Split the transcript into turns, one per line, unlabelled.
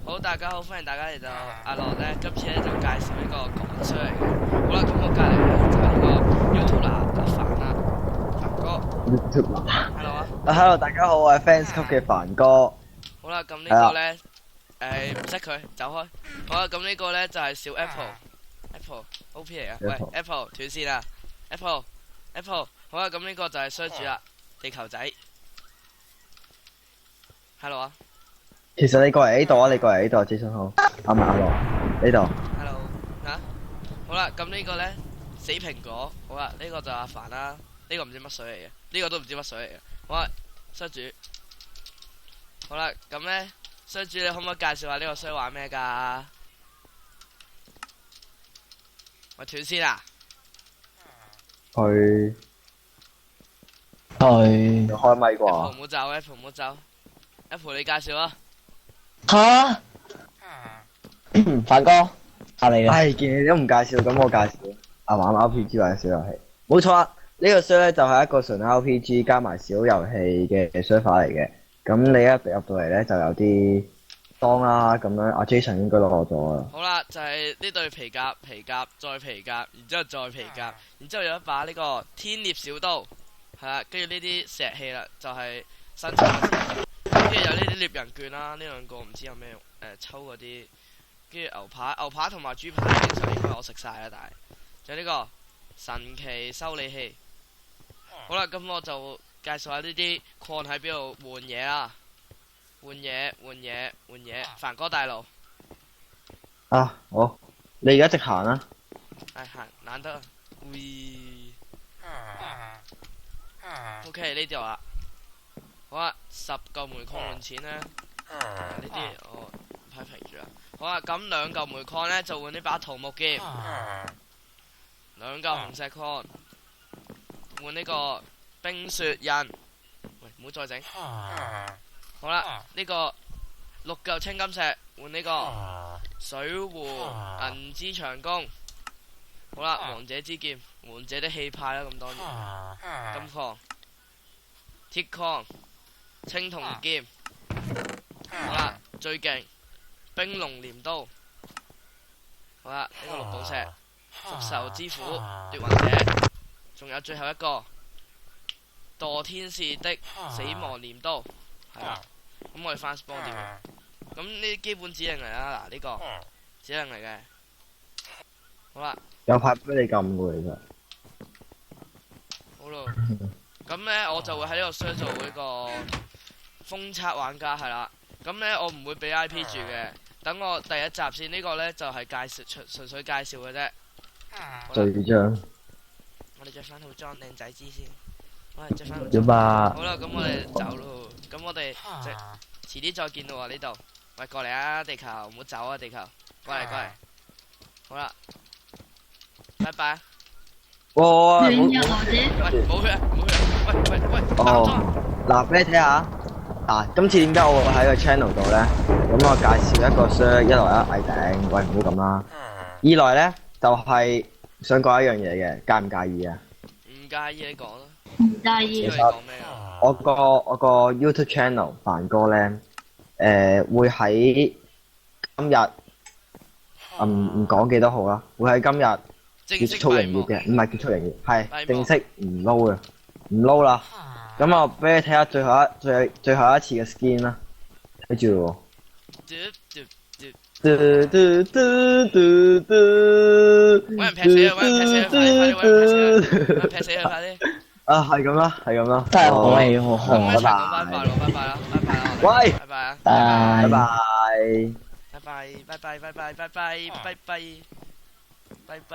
好，大家好，歡迎大家嚟到阿樂咧，今次咧就介紹呢個港商嚟嘅。好啦，咁我隔離咧就係呢個 YouTuber 阿凡啦，凡哥。
YouTuber。
Hello 啊。
Hello，大家好，我係 Fans 級嘅凡哥。
好啦，咁呢個咧，唔識佢，走開。好啦，咁呢個咧就係小 Apple OP 嚟啊。喂 Apple 斷線啊 Apple。好啦，咁呢個就係衰主啦，地球仔。Hello 啊。
其實你過嚟呢度啊，你過嚟呢度，資訊好。阿馬樂呢度。
Hello，嚇。好啦，咁呢個咧死蘋果。好啦，呢個就阿凡啦。呢個唔知乜水嚟嘅，呢個都唔知乜水嚟嘅。好啦，衰主。好啦，咁咧衰主，你可唔可以介紹下呢個衰玩咩㗎？喂，斷線啊！
佢開咪啩
Apple 唔好走 ，Apple 唔好走。Apple 你介紹啊！
吓，凡哥，下嚟啦。
唉，見你都唔介紹，咁我介紹。阿玩 RPG 或者小遊戲，冇錯啦。呢個 server 咧就係一個純 RPG 加埋小遊戲嘅 server 嚟嘅。咁你一入到嚟咧就有啲裝啦，咁樣阿 Jason 應該都攞咗啦。
好啦，就係呢對皮甲，再皮甲，然之後再皮甲，然之後有一把呢個天獵小刀，係啦，跟住呢啲石器啦，就係生產。跟住有呢啲獵人券啦，呢兩個唔知有咩用，抽嗰啲，跟住牛扒同埋豬扒，其實應該我食晒啦，但係仲有呢個神奇修理器。好啦，咁我就介紹下呢啲礦喺邊度換嘢啦，換嘢，凡哥帶路。
啊，好，你而家直行啦。
行，難得啊。OK 呢度啦。好啦，10嚿煤礦換錢咧，呢啲我批評住啦。好啦，咁2嚿煤礦咧就換呢把桃木劍，2嚿紅石礦換呢個冰雪印。喂，唔好再整。好啦，呢個6嚿青金石換呢個水壺銀之長弓。好啦，王者之劍，王者的氣派啦，咁當然。金礦、鐵礦、青銅劍。好啦，最勁冰龍鐮刀。好啦，呢個綠寶石復仇之斧奪魂者，仲有最後一個墮天使的死亡鐮刀。係啦，咁我哋翻 spawn 點啊？咁呢啲基本指令嚟啦，嗱呢個指令嚟嘅。好啦。
有牌俾你撳嘅其實。
好咯，咁呢，我就會喺呢個 search 做呢個封測玩家係啦。咁呢，我唔會俾 IP 住嘅。等我第一集先，呢個呢，就係介紹純粹介紹嘅啫。
最張。
我哋着翻套裝靚仔知先。我哋着翻套裝。
點啊？
好啦，咁我哋走咯。咁我哋遲啲再見到喎呢度。喂，過嚟啊，地球，唔好走啊，地球。過嚟。好啦。拜拜。
哇！
喂，冇血啊！喂！
哦，嗱，俾你睇下。嗱，今次點解我會喺個 channel 度咧？咁我介紹一個 share，一來一矮頂，喂唔好咁啦。二來咧就係想講一樣嘢嘅，介唔介意啊？
唔介意你講啦。
唔介意。
你講咩啊？
我個 YouTube channel 凡哥咧，會喺今日唔講幾多號啦，會喺今日。結束營業嘅，唔係結束營業，係正式唔撈嘅，唔撈啦。咁我俾你睇下最後一次嘅 skin 啦，睇住喎。
搵人劈死佢，快啲！
啊，係咁啦，係咁啦。
真係好氣好
咁一齊講
拜
拜咯，拜拜啦，
喂，
拜拜啊，
拜拜。
拜拜。